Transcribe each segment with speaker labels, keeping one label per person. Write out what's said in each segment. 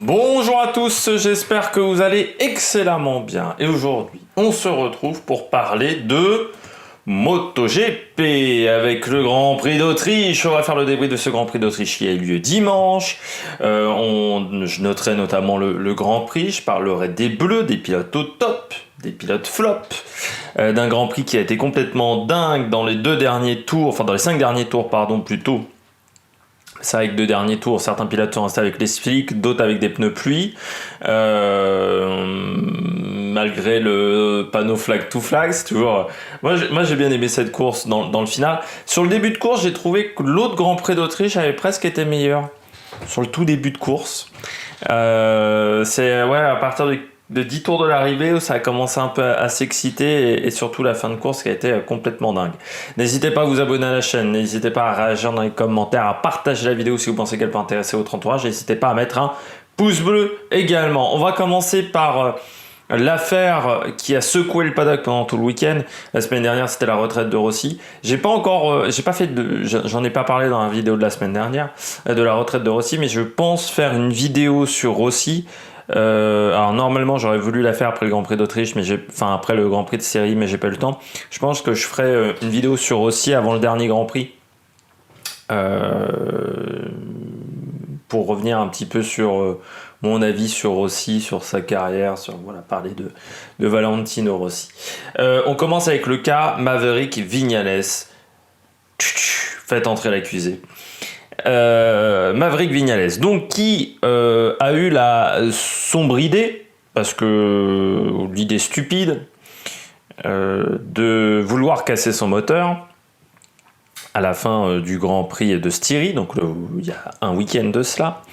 Speaker 1: Bonjour à tous, j'espère que vous allez excellemment bien. Et aujourd'hui, on se retrouve pour parler de MotoGP avec le Grand Prix d'Autriche. On va faire le débrief de ce Grand Prix d'Autriche qui a eu lieu dimanche. Je noterai notamment le Grand Prix. Je parlerai des bleus, des pilotes au top, des pilotes flop, d'un Grand Prix qui a été complètement dingue dans les 2 derniers tours, enfin dans les 5 derniers tours, pardon, plutôt. C'est vrai que 2 derniers tours, certains pilotes sont restés avec les slicks, d'autres avec des pneus pluie. Malgré le panneau flag to flag, c'est toujours... Moi j'ai bien aimé cette course dans le final. Sur le début de course, j'ai trouvé que l'autre Grand Prix d'Autriche avait presque été meilleur. Sur le tout début de course. C'est à partir de 10 tours de l'arrivée où ça a commencé un peu à s'exciter et surtout la fin de course qui a été complètement dingue. N'hésitez pas à vous abonner à la chaîne, n'hésitez pas à réagir dans les commentaires, à partager la vidéo si vous pensez qu'elle peut intéresser votre entourage, n'hésitez pas à mettre un pouce bleu également. On va commencer par l'affaire qui a secoué le paddock pendant tout le week-end. La semaine dernière, c'était la retraite de Rossi. J'en ai pas parlé dans la vidéo de la semaine dernière de la retraite de Rossi, mais je pense faire une vidéo sur Rossi. Alors normalement j'aurais voulu la faire après le Grand Prix d'Autriche, après le Grand Prix de série, mais j'ai pas eu le temps. Je pense que je ferai une vidéo sur Rossi avant le dernier Grand Prix, pour revenir un petit peu sur mon avis sur Rossi, sur sa carrière, parler de Valentino Rossi. On commence avec le cas Maverick Viñales. Faites entrer l'accusé. Maverick Viñales, donc qui a eu la sombre idée, parce que l'idée stupide, de vouloir casser son moteur à la fin du Grand Prix de Styrie, donc il y a un week-end de cela.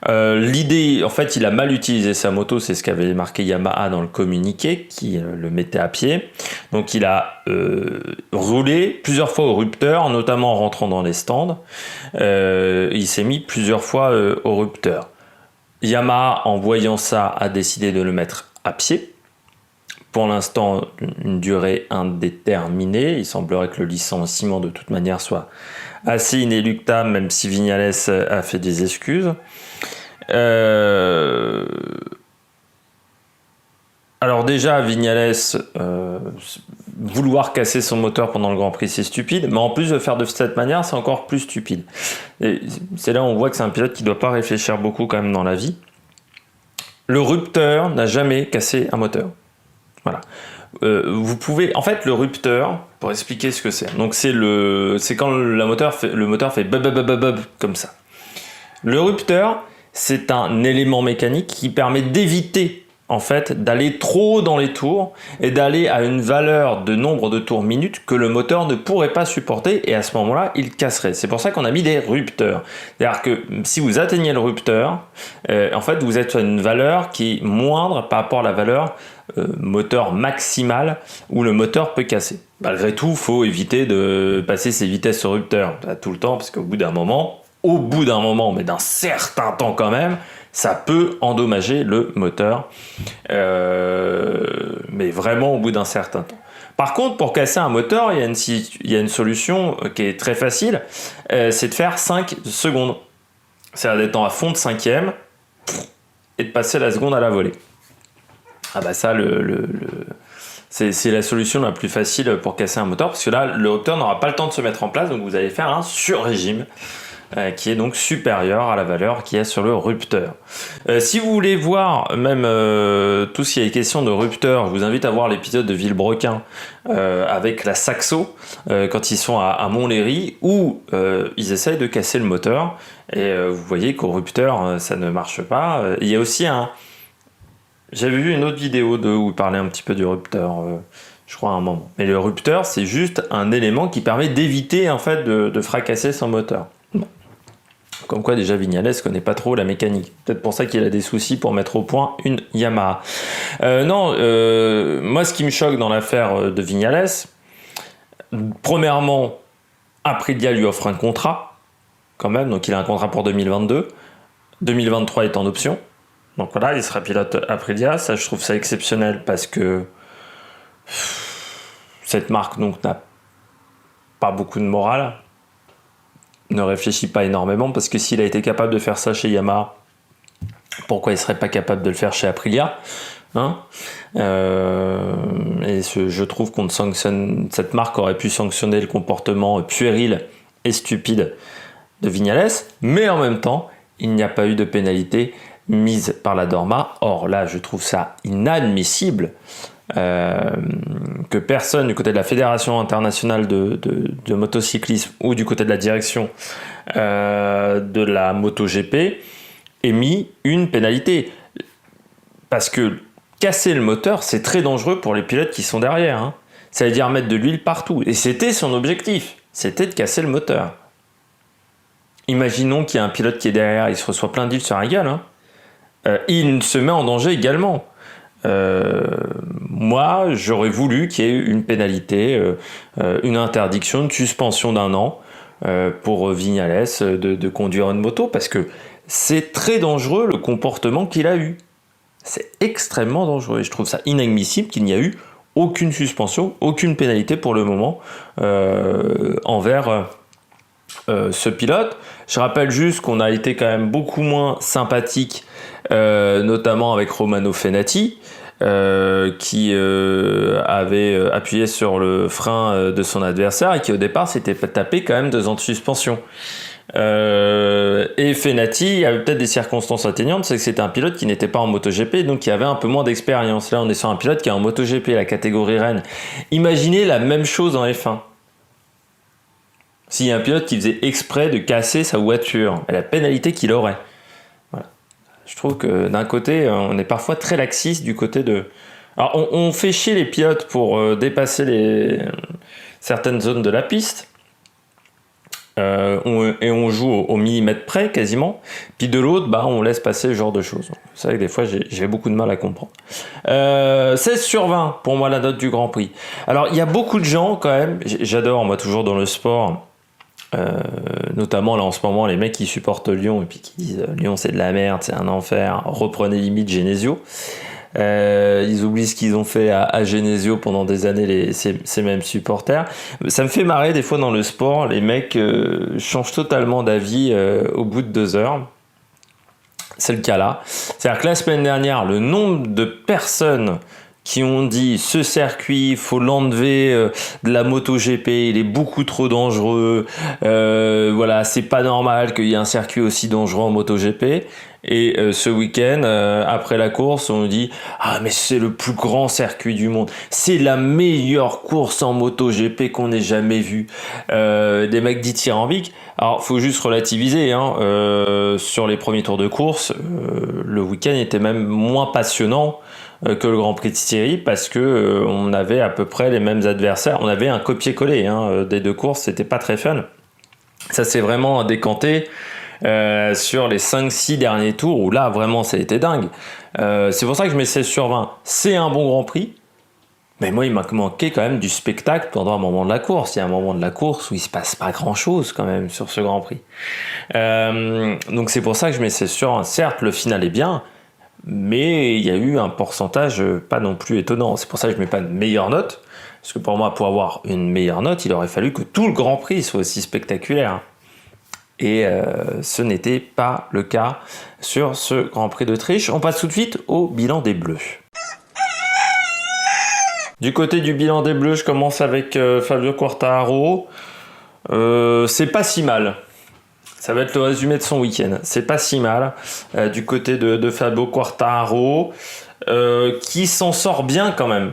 Speaker 1: L'idée, en fait, il a mal utilisé sa moto, c'est ce qu'avait marqué Yamaha dans le communiqué qui le mettait à pied. Donc il a roulé plusieurs fois au rupteur, notamment en rentrant dans les stands. Il s'est mis plusieurs fois au rupteur. Yamaha, en voyant ça, a décidé de le mettre à pied. Pour l'instant, une durée indéterminée. Il semblerait que le licenciement, de toute manière, soit assez inéluctable, même si Viñales a fait des excuses. Alors déjà, Viñales, vouloir casser son moteur pendant le Grand Prix, c'est stupide, mais en plus de faire de cette manière, c'est encore plus stupide. Et c'est là où on voit que c'est un pilote qui ne doit pas réfléchir beaucoup quand même dans la vie. Le rupteur n'a jamais cassé un moteur. Voilà. Vous pouvez, en fait, le rupteur, pour expliquer ce que c'est. Donc c'est quand le moteur fait bub comme ça. Le rupteur, c'est un élément mécanique qui permet d'éviter en fait d'aller trop haut dans les tours et d'aller à une valeur de nombre de tours minutes que le moteur ne pourrait pas supporter, et à ce moment-là il casserait. C'est pour ça qu'on a mis des rupteurs. C'est-à-dire que si vous atteignez le rupteur, en fait vous êtes à une valeur qui est moindre par rapport à la valeur moteur maximale où le moteur peut casser. Malgré tout, il faut éviter de passer ses vitesses au rupteur tout le temps, parce qu'au bout d'un moment, mais d'un certain temps quand même, ça peut endommager le moteur, mais vraiment au bout d'un certain temps. Par contre, pour casser un moteur, il y a une solution qui est très facile, c'est de faire 5 secondes. C'est-à-dire d'être à fond de 5e et de passer la seconde à la volée. Ah bah ça, c'est la solution la plus facile pour casser un moteur, parce que là, le rupteur n'aura pas le temps de se mettre en place, donc vous allez faire un sur-régime, qui est donc supérieur à la valeur qu'il y a sur le rupteur. Si vous voulez voir même tout ce qui est question de rupteur, je vous invite à voir l'épisode de Villebrequin avec la Saxo, quand ils sont à Montlhéry, où ils essayent de casser le moteur, et vous voyez qu'au rupteur, ça ne marche pas. Il y a aussi j'avais vu une autre vidéo où il parlait un petit peu du rupteur, je crois à un moment. Mais le rupteur, c'est juste un élément qui permet d'éviter en fait de fracasser son moteur. Bon. Comme quoi déjà Viñales connaît pas trop la mécanique. Peut-être pour ça qu'il a des soucis pour mettre au point une Yamaha. Moi ce qui me choque dans l'affaire de Viñales, premièrement, Aprilia lui offre un contrat, quand même, donc il a un contrat pour 2022. 2023 est en option. Donc voilà, il sera pilote Aprilia. Ça, je trouve ça exceptionnel parce que cette marque donc n'a pas beaucoup de morale, ne réfléchit pas énormément, parce que s'il a été capable de faire ça chez Yamaha, Pourquoi il serait pas capable de le faire chez Aprilia, hein? Et je trouve qu'on sanctionne, cette marque aurait pu sanctionner le comportement puéril et stupide de Vignales, mais en même temps, il n'y a pas eu de pénalité mise par la Dorma. Or là, je trouve ça inadmissible que personne du côté de la Fédération internationale de motocyclisme ou du côté de la direction de la MotoGP ait mis une pénalité. Parce que casser le moteur, c'est très dangereux pour les pilotes qui sont derrière, hein. Ça veut dire mettre de l'huile partout. Et c'était son objectif, c'était de casser le moteur. Imaginons qu'il y a un pilote qui est derrière, il se reçoit plein d'huile sur la gueule, hein. Il se met en danger également. Moi, j'aurais voulu qu'il y ait une pénalité, une interdiction, une suspension d'1 an pour Vignales de conduire une moto, parce que c'est très dangereux le comportement qu'il a eu. C'est extrêmement dangereux et je trouve ça inadmissible qu'il n'y a eu aucune suspension, aucune pénalité pour le moment envers ce pilote. Je rappelle juste qu'on a été quand même beaucoup moins sympathique, notamment avec Romano Fenati, qui avait appuyé sur le frein de son adversaire et qui au départ s'était tapé quand même 2 ans de suspension. Et Fenati, il y avait peut-être des circonstances atténuantes, c'est que c'était un pilote qui n'était pas en MotoGP, donc qui avait un peu moins d'expérience. Là, on est sur un pilote qui est en MotoGP, la catégorie Rennes. Imaginez la même chose en F1. S'il y a un pilote qui faisait exprès de casser sa voiture, et la pénalité qu'il aurait. Voilà. Je trouve que d'un côté, on est parfois très laxiste du côté de... Alors, on fait chier les pilotes pour dépasser certaines zones de la piste. Et on joue au millimètre près quasiment, puis de l'autre on laisse passer ce genre de choses. C'est vrai que des fois j'ai beaucoup de mal à comprendre. 16 sur 20 pour moi la note du Grand Prix. Alors il y a beaucoup de gens quand même, j'adore moi toujours dans le sport, notamment là en ce moment les mecs qui supportent Lyon et puis qui disent Lyon c'est de la merde, c'est un enfer, reprenez limite Genesio. Ils oublient ce qu'ils ont fait à Genesio pendant des années, ces mêmes supporters. Ça me fait marrer des fois dans le sport, les mecs changent totalement d'avis au bout de 2 heures. C'est le cas là. C'est-à-dire que la semaine dernière, le nombre de personnes qui ont dit ce circuit, il faut l'enlever de la MotoGP, il est beaucoup trop dangereux, voilà, c'est pas normal qu'il y ait un circuit aussi dangereux en MotoGP. Et ce week-end, après la course, on nous dit « Ah, mais c'est le plus grand circuit du monde. C'est la meilleure course en MotoGP qu'on ait jamais vue. » Des mecs dithyrambiques. Alors, faut juste relativiser, hein. Sur les premiers tours de course, le week-end était même moins passionnant que le Grand Prix de Styrie parce que on avait à peu près les mêmes adversaires. On avait un copier-coller des 2 courses, c'était pas très fun. Ça s'est vraiment décanté sur les 5-6 derniers tours où là vraiment ça a été dingue. C'est pour ça que je mets 16 sur 20. C'est un bon Grand Prix, mais moi il m'a manqué quand même du spectacle pendant un moment de la course. Il y a un moment de la course où il se passe pas grand chose quand même sur ce Grand Prix. Donc c'est pour ça que je mets 16 sur 20. Certes le final est bien, mais il y a eu un pourcentage pas non plus étonnant. C'est pour ça que je mets pas de meilleure note, parce que pour moi pour avoir une meilleure note il aurait fallu que tout le Grand Prix soit aussi spectaculaire. Et ce n'était pas le cas sur ce Grand Prix d'Autriche. On passe tout de suite au bilan des Bleus. Du côté du bilan des Bleus, je commence avec Fabio Quartararo. C'est pas si mal. Ça va être le résumé de son week-end. C'est pas si mal du côté de Fabio Quartararo, qui s'en sort bien quand même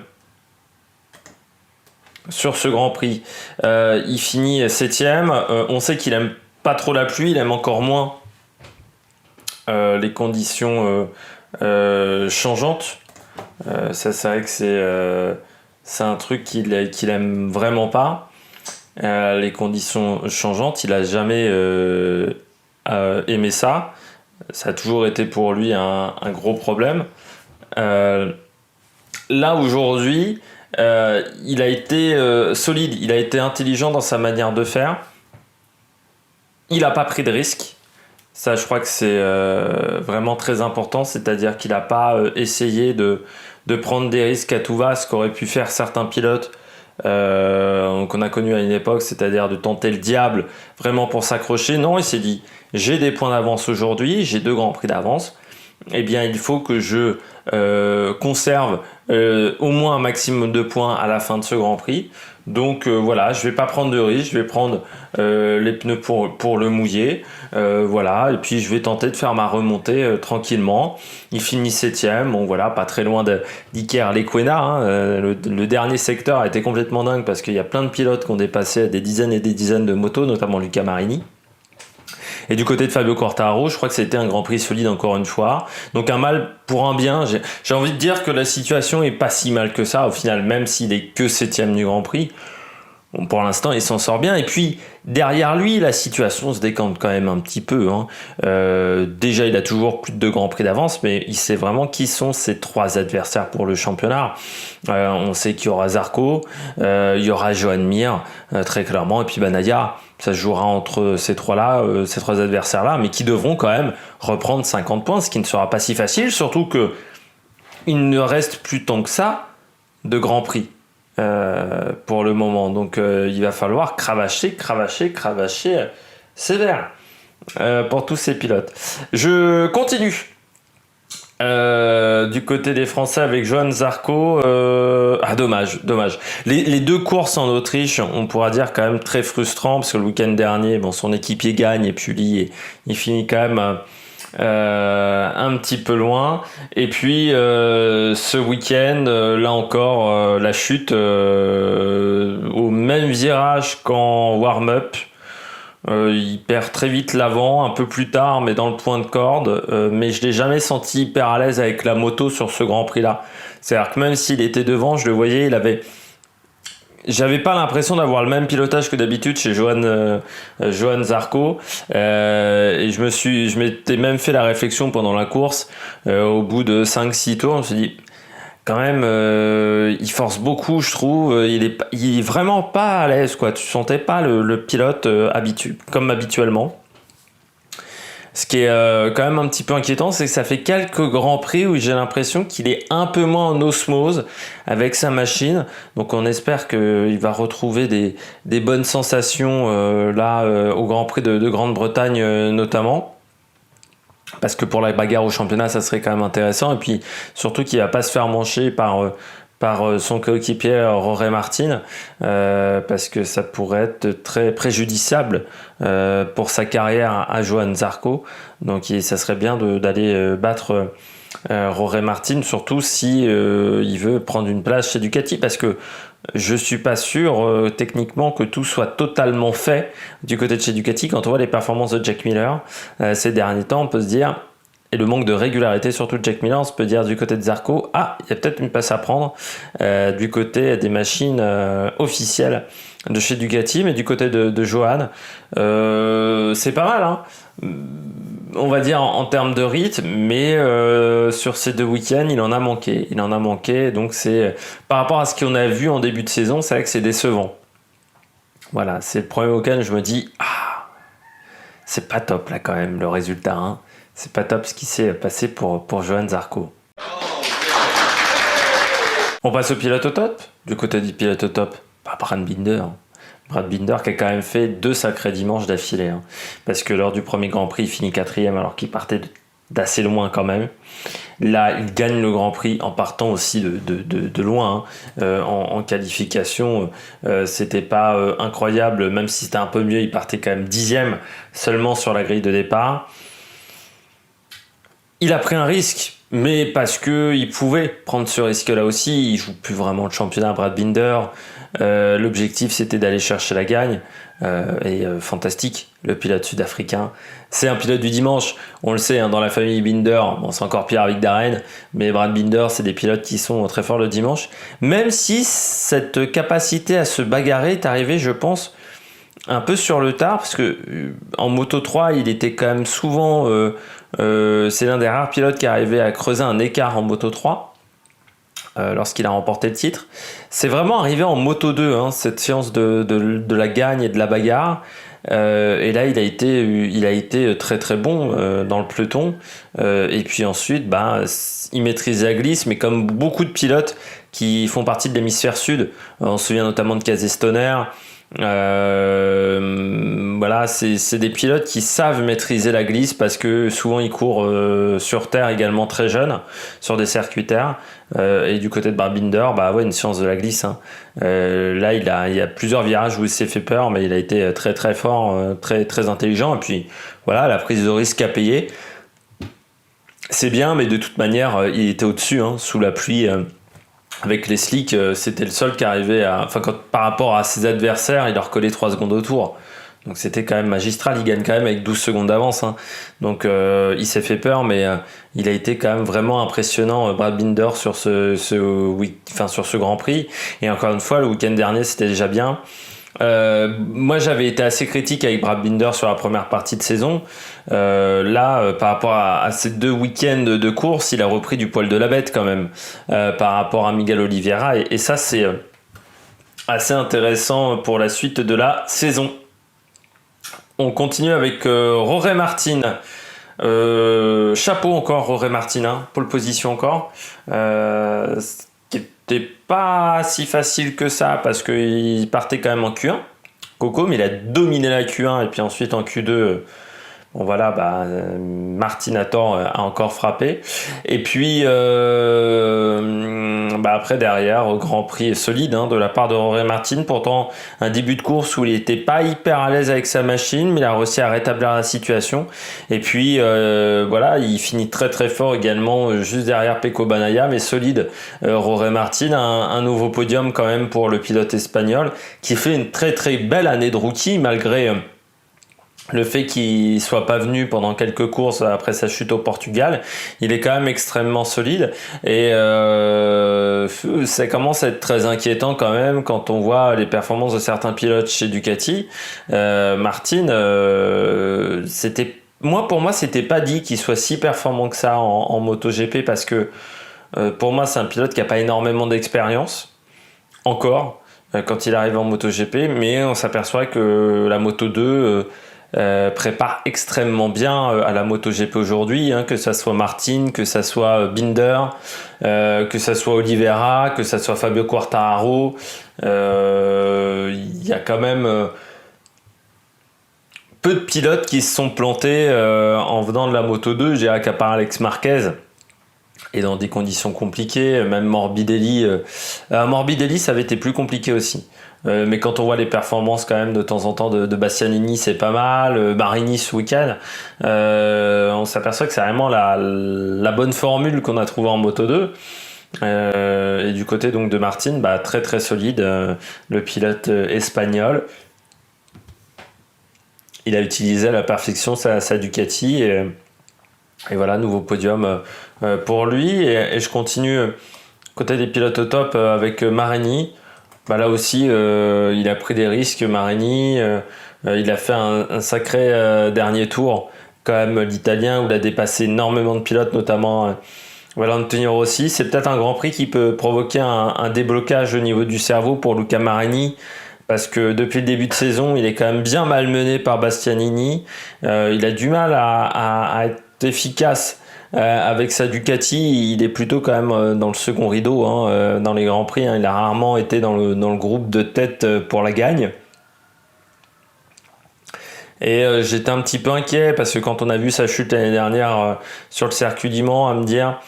Speaker 1: sur ce Grand Prix. Il finit 7ème. On sait qu'il aime pas trop la pluie, il aime encore moins les conditions changeantes. Ça, c'est vrai que c'est un truc qu'il aime vraiment pas. Les conditions changeantes, il a jamais aimé ça. Ça a toujours été pour lui un gros problème. Là, aujourd'hui, il a été solide, il a été intelligent dans sa manière de faire. Il n'a pas pris de risques. Ça, je crois que c'est vraiment très important. C'est-à-dire qu'il n'a pas essayé de prendre des risques à tout va, ce qu'auraient pu faire certains pilotes qu'on a connus à une époque, c'est-à-dire de tenter le diable vraiment pour s'accrocher. Non, il s'est dit, j'ai des points d'avance aujourd'hui, j'ai 2 grands prix d'avance. eh bien il faut que je conserve au moins un maximum de points à la fin de ce Grand Prix. Donc voilà, je vais pas prendre de risque, je vais prendre les pneus pour le mouiller, voilà, et puis je vais tenter de faire ma remontée tranquillement. Il finit 7ème, bon voilà, pas très loin d'Iker Lecuona, hein, le dernier secteur a été complètement dingue parce qu'il y a plein de pilotes qui ont dépassé des dizaines et des dizaines de motos, notamment Luca Marini. Et du côté de Fabio Quartararo, je crois que c'était un Grand Prix solide encore une fois. Donc un mal pour un bien. J'ai envie de dire que la situation est pas si mal que ça au final, même s'il est que 7ème du Grand Prix. Bon, pour l'instant, il s'en sort bien. Et puis, derrière lui, la situation se décante quand même un petit peu. Hein. Déjà, il a toujours plus de 2 Grands Prix d'avance, mais il sait vraiment qui sont ses 3 adversaires pour le championnat. On sait qu'il y aura Zarco, il y aura Joan Mir, très clairement, et puis Nadia. Ça se jouera entre ces 3-là, ces 3 adversaires-là, mais qui devront quand même reprendre 50 points, ce qui ne sera pas si facile, surtout que il ne reste plus tant que ça de Grands Prix. Pour le moment, donc il va falloir cravacher sévère pour tous ces pilotes. Je continue du côté des Français avec Johan Zarco. Dommage. Les 2 courses en Autriche, on pourra dire quand même très frustrant parce que le week-end dernier, bon, son équipier gagne et puis lui, il finit quand même un petit peu loin. Et puis ce week-end, là encore, la chute au même virage qu'en warm-up. Il perd très vite l'avant, un peu plus tard, mais dans le point de corde. Mais je l'ai jamais senti hyper à l'aise avec la moto sur ce Grand Prix-là. C'est-à-dire que même s'il était devant, je le voyais, j'avais pas l'impression d'avoir le même pilotage que d'habitude chez Johan Zarco, et je m'étais même fait la réflexion pendant la course, au bout de 5-6 tours, je me suis dit, quand même, il force beaucoup, je trouve, il est vraiment pas à l'aise, quoi. Tu sentais pas le pilote comme habituellement. Ce qui est quand même un petit peu inquiétant, c'est que ça fait quelques Grands Prix où j'ai l'impression qu'il est un peu moins en osmose avec sa machine. Donc on espère qu'il va retrouver des bonnes sensations au Grand Prix de Grande-Bretagne notamment. Parce que pour la bagarre au championnat, ça serait quand même intéressant. Et puis surtout qu'il ne va pas se faire mancher par son coéquipier Jorge Martin, parce que ça pourrait être très préjudiciable pour sa carrière à Johan Zarco. Donc ça serait bien d'aller battre Jorge Martin, surtout si il veut prendre une place chez Ducati, parce que je suis pas sûr techniquement que tout soit totalement fait du côté de chez Ducati. Quand on voit les performances de Jack Miller ces derniers temps, on peut se dire, et le manque de régularité surtout de Jack Miller, on peut dire du côté de Zarco, il y a peut-être une place à prendre du côté des machines officielles de chez Ducati. Mais du côté de Johan, c'est pas mal, hein, on va dire en termes de rythme, mais sur ces 2 week-ends, il en a manqué, donc c'est par rapport à ce qu'on a vu en début de saison, c'est vrai que c'est décevant. Voilà, c'est le premier week-end, je me dis, c'est pas top là quand même le résultat, hein. C'est pas top ce qui s'est passé pour Johan Zarco. On passe au pilote au top. Du côté du pilote au top, Brad Binder. Brad Binder qui a quand même fait 2 sacrés dimanches d'affilée. Hein. Parce que lors du premier Grand Prix, il finit 4ème alors qu'il partait d'assez loin quand même. Là, il gagne le Grand Prix en partant aussi de loin. Hein. En qualification, c'était pas incroyable, même si c'était un peu mieux, il partait quand même 10ème seulement sur la grille de départ. Il a pris un risque, mais parce qu'il pouvait prendre ce risque-là aussi. Il joue plus vraiment le championnat, Brad Binder. L'objectif, c'était d'aller chercher la gagne. Fantastique, le pilote sud-africain. C'est un pilote du dimanche, on le sait, hein, dans la famille Binder. Bon, c'est encore pire avec Darren, mais Brad Binder, c'est des pilotes qui sont très forts le dimanche. Même si cette capacité à se bagarrer est arrivée, je pense, un peu sur le tard, parce que en Moto 3, il était quand même souvent... c'est l'un des rares pilotes qui arrivait à creuser un écart en Moto 3 lorsqu'il a remporté le titre. C'est vraiment arrivé en Moto 2, hein, cette séance de la gagne et de la bagarre. Et là, il a été très très bon dans le peloton. Et puis ensuite, il maîtrise la glisse, mais comme beaucoup de pilotes qui font partie de l'hémisphère sud, on se souvient notamment de Casey Stoner, Voilà, c'est des pilotes qui savent maîtriser la glisse parce que souvent ils courent sur terre également très jeunes, sur des circuits terre. Et du côté de Brad Binder, bah ouais, une science de la glisse. Hein. Là, il y a plusieurs virages où il s'est fait peur, mais il a été très très fort, très très intelligent. Et puis voilà, la prise de risque a payé. C'est bien, mais de toute manière, il était au-dessus, hein, sous la pluie. Avec les slicks, c'était le seul qui arrivait à. Enfin, par rapport à ses adversaires, il leur collait 3 secondes au tour. Donc c'était quand même magistral. Il gagne quand même avec 12 secondes d'avance. Hein. Donc il s'est fait peur, mais il a été quand même vraiment impressionnant, Brad Binder, sur sur ce Grand Prix. Et encore une fois, le week-end dernier, c'était déjà bien. Moi j'avais été assez critique avec Brad Binder sur la première partie de saison. Par rapport à ces 2 week-ends de course, il a repris du poil de la bête quand même, par rapport à Miguel Oliveira, et ça c'est assez intéressant pour la suite de la saison. On continue avec Jorge Martin. Chapeau encore Jorge Martin, hein, pole position encore. C'était pas si facile que ça parce qu'il partait quand même en Q1. Coco, mais il a dominé la Q1 et puis ensuite en Q2. Bon voilà, Martinator a encore frappé. Et puis après derrière, Grand Prix solide, hein, de la part de Jorge Martin. Pourtant un début de course où il n'était pas hyper à l'aise avec sa machine, mais il a réussi à rétablir la situation. Et puis il finit très très fort également juste derrière Pecco Bagnaia, mais solide. Jorge Martin, un nouveau podium quand même pour le pilote espagnol qui fait une très très belle année de rookie malgré le fait qu'il soit pas venu pendant quelques courses après sa chute au Portugal. Il est quand même extrêmement solide et ça commence à être très inquiétant quand même quand on voit les performances de certains pilotes chez Ducati. Martin, pour moi c'était pas dit qu'il soit si performant que ça en MotoGP parce que pour moi c'est un pilote qui a pas énormément d'expérience encore quand il arrive en MotoGP, mais on s'aperçoit que la Moto 2 prépare extrêmement bien à la MotoGP aujourd'hui, hein, que ça soit Martin, que ça soit Binder, que ça soit Oliveira, que ça soit Fabio Quartararo. Il y a quand même peu de pilotes qui se sont plantés en venant de la Moto 2, je dirais qu'à part Alex Marquez, et dans des conditions compliquées, même Morbidelli. Morbidelli, ça avait été plus compliqué aussi. Mais quand on voit les performances quand même de temps en temps de Bastianini, c'est pas mal. Marini ce week-end, on s'aperçoit que c'est vraiment la bonne formule qu'on a trouvée en Moto 2. Et du côté donc de Martin, très très solide, le pilote espagnol. Il a utilisé à la perfection sa Ducati et voilà, nouveau podium pour lui. Et je continue côté des pilotes au top avec Marini. Là aussi, il a pris des risques, Marini. Il a fait un sacré dernier tour, quand même, l'Italien, où il a dépassé énormément de pilotes, notamment Valentino Rossi. C'est peut-être un Grand Prix qui peut provoquer un déblocage au niveau du cerveau pour Luca Marini, parce que depuis le début de saison, il est quand même bien malmené par Bastianini. Il a du mal à être efficace avec sa Ducati. Il est plutôt quand même dans le second rideau, hein, dans les Grands Prix, hein. Il a rarement été dans le groupe de tête pour la gagne. Et j'étais un petit peu inquiet parce que quand on a vu sa chute l'année dernière sur le circuit du Mans, à me dire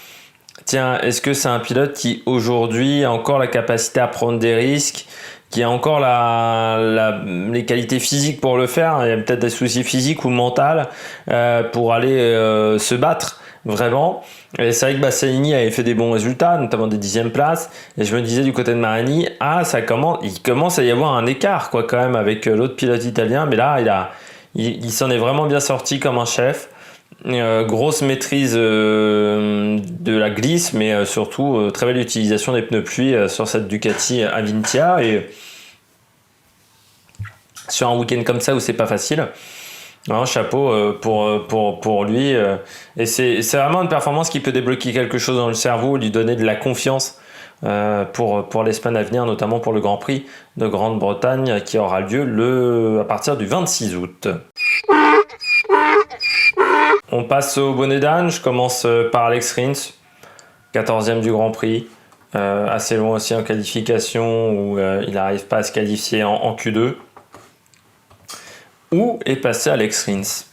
Speaker 1: tiens, est-ce que c'est un pilote qui aujourd'hui a encore la capacité à prendre des risques, qui a encore les qualités physiques pour le faire? Il y a peut-être des soucis physiques ou mentaux pour aller se battre vraiment. Et c'est vrai que Bastianini avait fait des bons résultats, notamment des 10e places, et je me disais du côté de Marini, il commence à y avoir un écart quand même avec l'autre pilote italien, mais là il s'en est vraiment bien sorti comme un chef. Grosse maîtrise de la glisse, mais surtout très belle utilisation des pneus pluie sur cette Ducati Avintia, et sur un week-end comme ça où c'est pas facile, non, chapeau pour lui, et c'est vraiment une performance qui peut débloquer quelque chose dans le cerveau, lui donner de la confiance pour les semaines à venir, notamment pour le Grand Prix de Grande-Bretagne qui aura lieu à partir du 26 août. On passe au bonnet d'âne. Je commence par Alex Rins, 14e du Grand Prix, assez loin aussi en qualification où il n'arrive pas à se qualifier en Q2. Où est passé Alex Rins?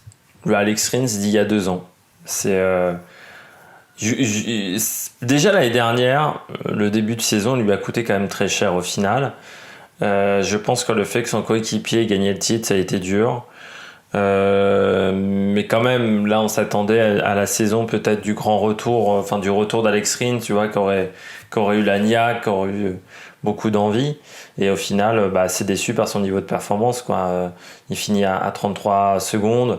Speaker 1: Le Alex Rins d'il y a 2 ans. C'est déjà l'année dernière, le début de saison lui a coûté quand même très cher au final. Je pense que le fait que son coéquipier gagnait le titre, ça a été dur. Mais quand même, là, on s'attendait à la saison peut-être du grand retour, enfin du retour d'Alex Rins, tu vois, qui aurait eu la niaque, qui aurait eu beaucoup d'envie. Et au final, c'est déçu par son niveau de performance, quoi. Il finit à 33 secondes.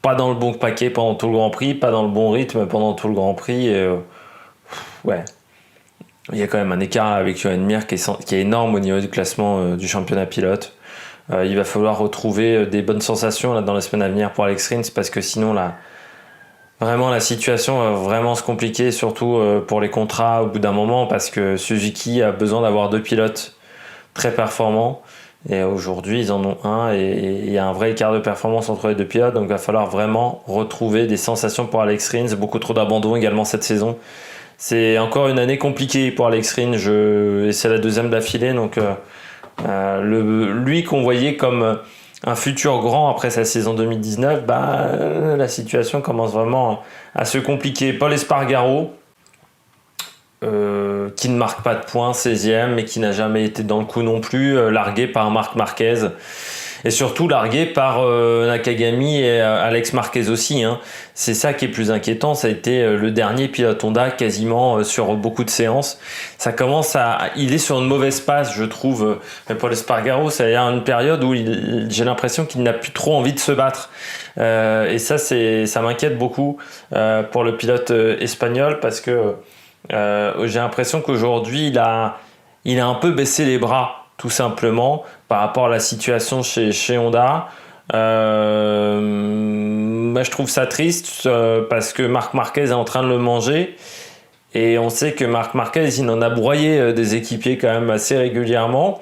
Speaker 1: Pas dans le bon paquet pendant tout le Grand Prix, pas dans le bon rythme pendant tout le Grand Prix. Ouais. Il y a quand même un écart avec Johan Mir qui est énorme au niveau du classement du championnat pilote. Il va falloir retrouver des bonnes sensations là, dans les semaines à venir pour Alex Rins parce que sinon là, vraiment la situation va vraiment se compliquer, surtout pour les contrats au bout d'un moment parce que Suzuki a besoin d'avoir 2 pilotes très performants et aujourd'hui ils en ont un et il y a un vrai écart de performance entre les 2 pilotes, donc il va falloir vraiment retrouver des sensations pour Alex Rins. Beaucoup trop d'abandon également cette saison. C'est encore une année compliquée pour Alex Rins et c'est la 2e d'affilée, donc lui qu'on voyait comme un futur grand après sa saison 2019, la situation commence vraiment à se compliquer. Paul Espargaro, qui ne marque pas de points, 16e, mais qui n'a jamais été dans le coup non plus, largué par Marc Marquez. Et surtout largué par Nakagami et Alex Marquez aussi. Hein. C'est ça qui est plus inquiétant. Ça a été le dernier pilote Honda quasiment sur beaucoup de séances. Ça commence il est sur une mauvaise passe, je trouve. Paul Espargaro, ça y a une période où j'ai l'impression qu'il n'a plus trop envie de se battre. Et ça m'inquiète beaucoup pour le pilote espagnol parce que j'ai l'impression qu'aujourd'hui il a un peu baissé les bras, tout simplement, par rapport à la situation chez Honda. Je trouve ça triste parce que Marc Marquez est en train de le manger. Et on sait que Marc Marquez, il en a broyé des équipiers quand même assez régulièrement.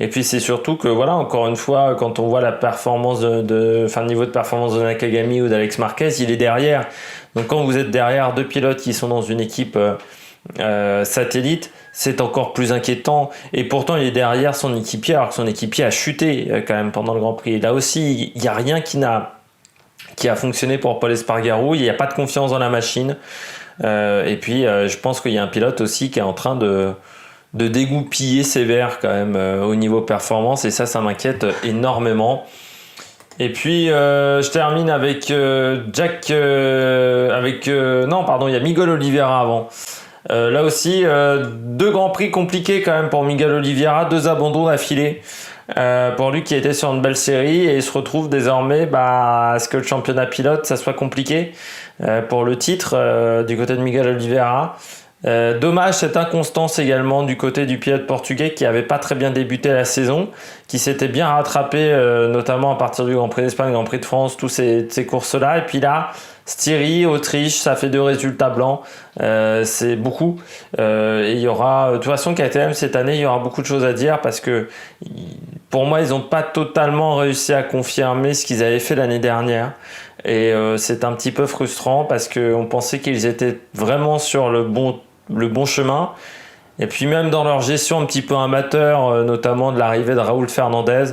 Speaker 1: Et puis c'est surtout que, voilà, encore une fois, quand on voit la performance le niveau de performance de Nakagami ou d'Alex Marquez, il est derrière. Donc quand vous êtes derrière 2 pilotes qui sont dans une équipe satellite, c'est encore plus inquiétant. Et pourtant, il est derrière son équipier, alors que son équipier a chuté quand même pendant le Grand Prix. Et là aussi, il n'y a rien qui a fonctionné pour Paul Espargaro. Il n'y a pas de confiance dans la machine. Et puis, je pense qu'il y a un pilote aussi qui est en train de dégoupiller sévère quand même au niveau performance. Et ça m'inquiète énormément. Et puis, je termine avec il y a Miguel Oliveira avant. Là aussi, 2 grands prix compliqués quand même pour Miguel Oliveira, 2 abandons d'affilée pour lui qui était sur une belle série et il se retrouve désormais à ce que le championnat pilote ça soit compliqué pour le titre du côté de Miguel Oliveira. Dommage cette inconstance également du côté du pilote portugais qui avait pas très bien débuté la saison, qui s'était bien rattrapé notamment à partir du Grand Prix d'Espagne, Grand Prix de France, tous ces courses-là. Et puis là, Styrie, Autriche, ça fait 2 résultats blancs, c'est beaucoup. Et il y aura, de toute façon, KTM cette année, il y aura beaucoup de choses à dire parce que pour moi, ils n'ont pas totalement réussi à confirmer ce qu'ils avaient fait l'année dernière. Et c'est un petit peu frustrant parce qu'on pensait qu'ils étaient vraiment sur le bon chemin. Et puis même dans leur gestion un petit peu amateur, notamment de l'arrivée de Raúl Fernandez,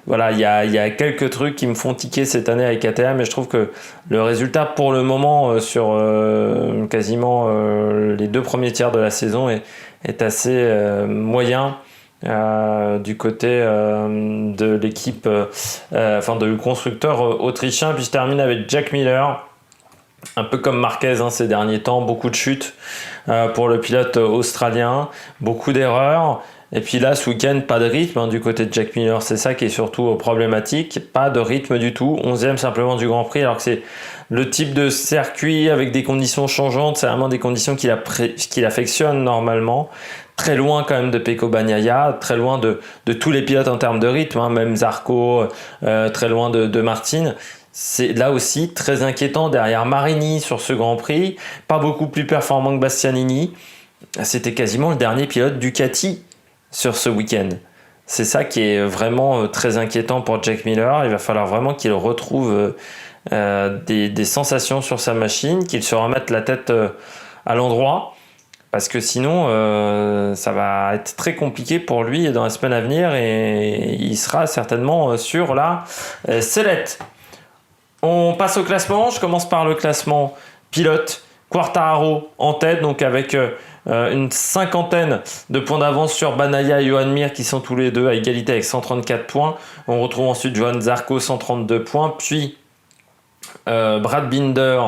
Speaker 1: voilà, il y a quelques trucs qui me font tiquer cette année avec KTM et je trouve que le résultat pour le moment sur quasiment les 2 premiers tiers de la saison est assez moyen du côté de l'équipe, de constructeur autrichien. Puis je termine avec Jack Miller. Un peu comme Marquez ces derniers temps, beaucoup de chutes pour le pilote australien, beaucoup d'erreurs. Et puis là, ce week-end, pas de rythme du côté de Jack Miller. C'est ça qui est surtout problématique. Pas de rythme du tout. 11e simplement du Grand Prix, alors que c'est le type de circuit avec des conditions changeantes. C'est vraiment des conditions qu'il affectionne normalement. Très loin quand même de Pecco Bagnaia, très loin de tous les pilotes en termes de rythme, même Zarco, très loin de Martin. C'est là aussi très inquiétant derrière Marini sur ce Grand Prix, pas beaucoup plus performant que Bastianini. C'était quasiment le dernier pilote Ducati sur ce week-end. C'est ça qui est vraiment très inquiétant pour Jack Miller. Il va falloir vraiment qu'il retrouve des sensations sur sa machine, qu'il se remette la tête à l'endroit. parce que sinon ça va être très compliqué pour lui dans les semaines à venir et il sera certainement sur la sellette. On passe au classement. Je commence par le classement pilote. Quartararo en tête, donc avec une cinquantaine de points d'avance sur Bagnaia et Joan Mir qui sont tous les deux à égalité avec 134 points. On retrouve ensuite Johan Zarco 132 points, puis Brad Binder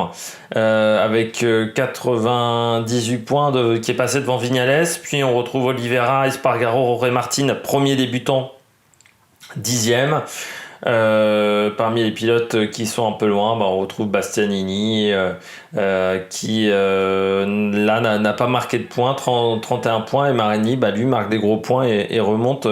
Speaker 1: avec 98 points qui est passé devant Viñales, puis on retrouve Oliveira, Espargaro, Jorge Martin, premier débutant, 10e. Parmi les pilotes qui sont un peu loin, on retrouve Bastianini qui là n'a pas marqué de points, 31 points, et Marini lui marque des gros points et remonte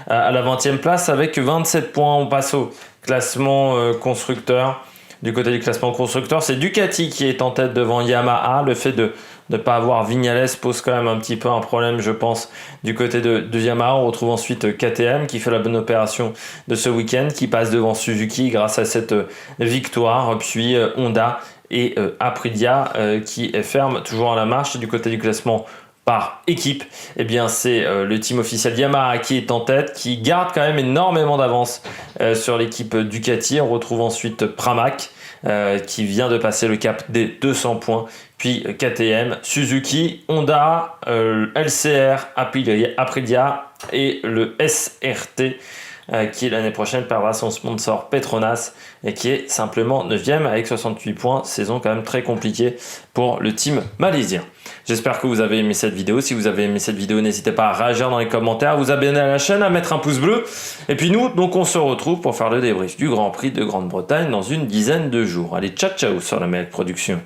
Speaker 1: à la 20e place avec 27 points. On passe au classement constructeur. Du côté du classement constructeur, c'est Ducati qui est en tête devant Yamaha. Le fait de ne pas avoir Viñales pose quand même un petit peu un problème, je pense, du côté de Yamaha. On retrouve ensuite KTM qui fait la bonne opération de ce week-end, qui passe devant Suzuki grâce à cette victoire, puis Honda et Aprilia qui ferment toujours à la marche. Du côté du classement par équipe, eh bien c'est le team officiel Yamaha qui est en tête, qui garde quand même énormément d'avance sur l'équipe Ducati. On retrouve ensuite Pramac qui vient de passer le cap des 200 points, puis KTM, Suzuki, Honda, LCR, Aprilia et le SRT qui l'année prochaine perdra son sponsor Petronas et qui est simplement 9e avec 68 points. Saison quand même très compliquée pour le team malaisien. J'espère que vous avez aimé cette vidéo. Si vous avez aimé cette vidéo, n'hésitez pas à réagir dans les commentaires, à vous abonner à la chaîne, à mettre un pouce bleu. Et puis nous, donc on se retrouve pour faire le débrief du Grand Prix de Grande-Bretagne dans une dizaine de jours. Allez, ciao ciao sur la Melk Production.